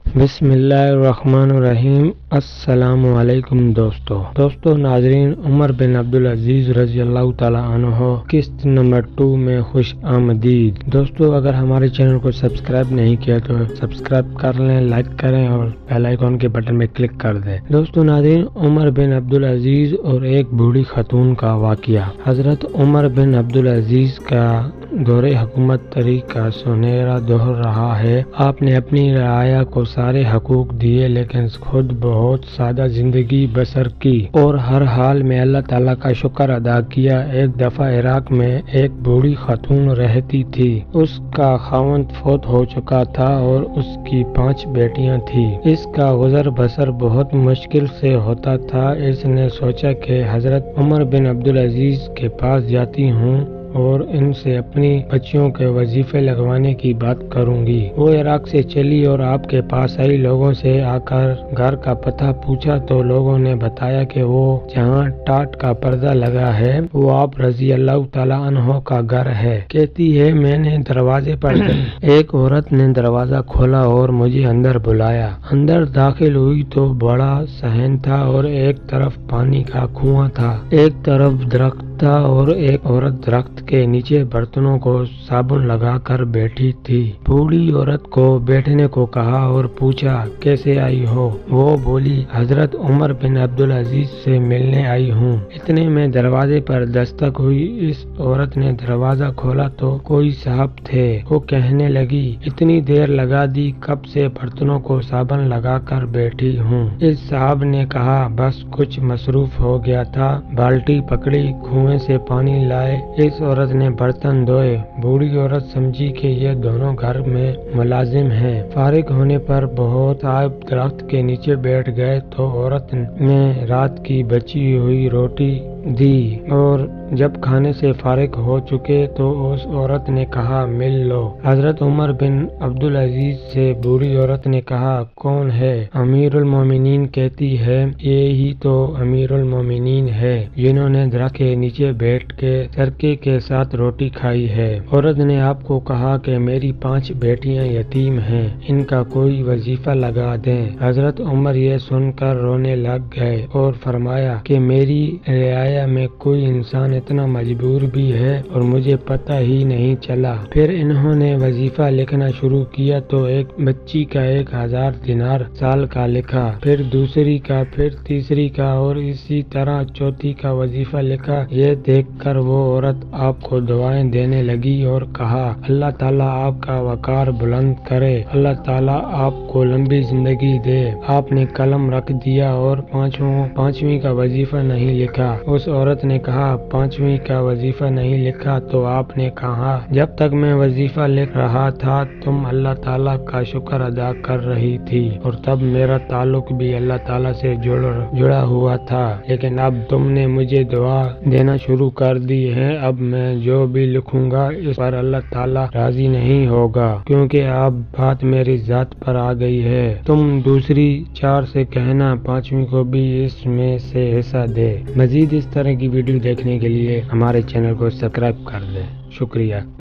بسم اللہ الرحمن الرحیم۔ السلام علیکم دوستو ناظرین، عمر بن عبدالعزیز رضی اللہ تعالیٰ عنہ قسط نمبر 2 میں خوش آمدید۔ دوستو اگر ہمارے چینل کو سبسکرائب نہیں کیا تو سبسکرائب کر لیں، لائک کریں اور بیل آئیکن کے بٹن میں کلک کر دیں۔ دوستو ناظرین، عمر بن عبدالعزیز اور ایک بوڑھی خاتون کا واقعہ۔ حضرت عمر بن عبدالعزیز کا دور حکومت تاریخ کا سنہرا دور رہا ہے۔ آپ نے اپنی رعایا کو سارے حقوق دیے لیکن خود بہت سادہ زندگی بسر کی اور ہر حال میں اللہ تعالیٰ کا شکر ادا کیا۔ ایک دفعہ عراق میں ایک بوڑھی خاتون رہتی تھی۔ اس کا خاوند فوت ہو چکا تھا اور اس کی 5 بیٹیاں تھیں۔ اس کا گزر بسر بہت مشکل سے ہوتا تھا۔ اس نے سوچا کہ حضرت عمر بن عبدالعزیز کے پاس جاتی ہوں اور ان سے اپنی بچیوں کے وظیفے لگوانے کی بات کروں گی۔ وہ عراق سے چلی اور آپ کے پاس آئی۔ لوگوں سے آ کر گھر کا پتہ پوچھا تو لوگوں نے بتایا کہ وہ جہاں ٹاٹ کا پردہ لگا ہے وہ آپ رضی اللہ تعالیٰ عنہ کا گھر ہے۔ کہتی ہے میں نے دروازے پر ایک عورت نے دروازہ کھولا اور مجھے اندر بلایا۔ اندر داخل ہوئی تو بڑا صحن تھا اور ایک طرف پانی کا کنواں تھا، ایک طرف درخت تھا اور ایک عورت درخت کے نیچے برتنوں کو صابن لگا کر بیٹھی تھی۔ بوڑھی عورت کو بیٹھنے کو کہا اور پوچھا کیسے آئی ہو؟ وہ بولی حضرت عمر بن عبدالعزیز سے ملنے آئی ہوں۔ اتنے میں دروازے پر دستک ہوئی۔ اس عورت نے دروازہ کھولا تو کوئی صاحب تھے۔ وہ کہنے لگی اتنی دیر لگا دی، کب سے برتنوں کو صابن لگا کر بیٹھی ہوں۔ اس صاحب نے کہا بس کچھ مصروف ہو گیا تھا، بالٹی پکڑی، کنویں سے پانی لائے۔ اس عورت نے برتن دھوئے۔ بوڑھی عورت سمجھی کہ یہ دونوں گھر میں ملازم ہیں۔ فارغ ہونے پر بہت صاحب درخت کے نیچے بیٹھ گئے تو عورت نے رات کی بچی ہوئی روٹی دی اور جب کھانے سے فارغ ہو چکے تو اس عورت نے کہا مل لو۔ حضرت عمر بن عبدالعزیز سے بوڑھی عورت نے کہا کون ہے؟ امیر المومنین کہتی ہے یہی تو امیر المومنین ہے جنہوں نے درخت کے نیچے بیٹھ کے سرکے کے ساتھ روٹی کھائی ہے۔ عورت نے آپ کو کہا کہ میری 5 بیٹیاں یتیم ہیں، ان کا کوئی وظیفہ لگا دیں۔ حضرت عمر یہ سن کر رونے لگ گئے اور فرمایا کہ میری رعایا میں کوئی انسان اتنا مجبور بھی ہے اور مجھے پتہ ہی نہیں چلا۔ پھر انہوں نے وظیفہ لکھنا شروع کیا تو ایک بچی کا 1000 دینار سال کا لکھا، پھر دوسری کا، پھر تیسری کا اور اسی طرح چوتھی کا وظیفہ لکھا۔ یہ دیکھ کر وہ عورت آپ کو دعائیں دینے لگی اور کہا اللہ تعالیٰ آپ کا وقار بلند کرے، اللہ تعالیٰ آپ کو لمبی زندگی دے۔ آپ نے قلم رکھ دیا اور پانچویں کا وظیفہ نہیں لکھا۔ اس عورت نے کہا 5ویں کا وظیفہ نہیں لکھا تو آپ نے کہا جب تک میں وظیفہ لکھ رہا تھا تم اللہ تعالیٰ کا شکر ادا کر رہی تھی اور تب میرا تعلق بھی اللہ تعالیٰ سے جڑا ہوا تھا، لیکن اب تم نے مجھے دعا دینا شروع کر دی ہے، اب میں جو بھی لکھوں گا اس پر اللہ تعالیٰ راضی نہیں ہوگا کیونکہ اب بات میری ذات پر آ گئی ہے۔ تم دوسری 4 سے کہنا 5ویں کو بھی اس میں سے حصہ دے۔ مزید اس طرح کی ویڈیو دیکھنے کے لیے ہمارے چینل کو سبسکرائب کر دیں۔ شکریہ۔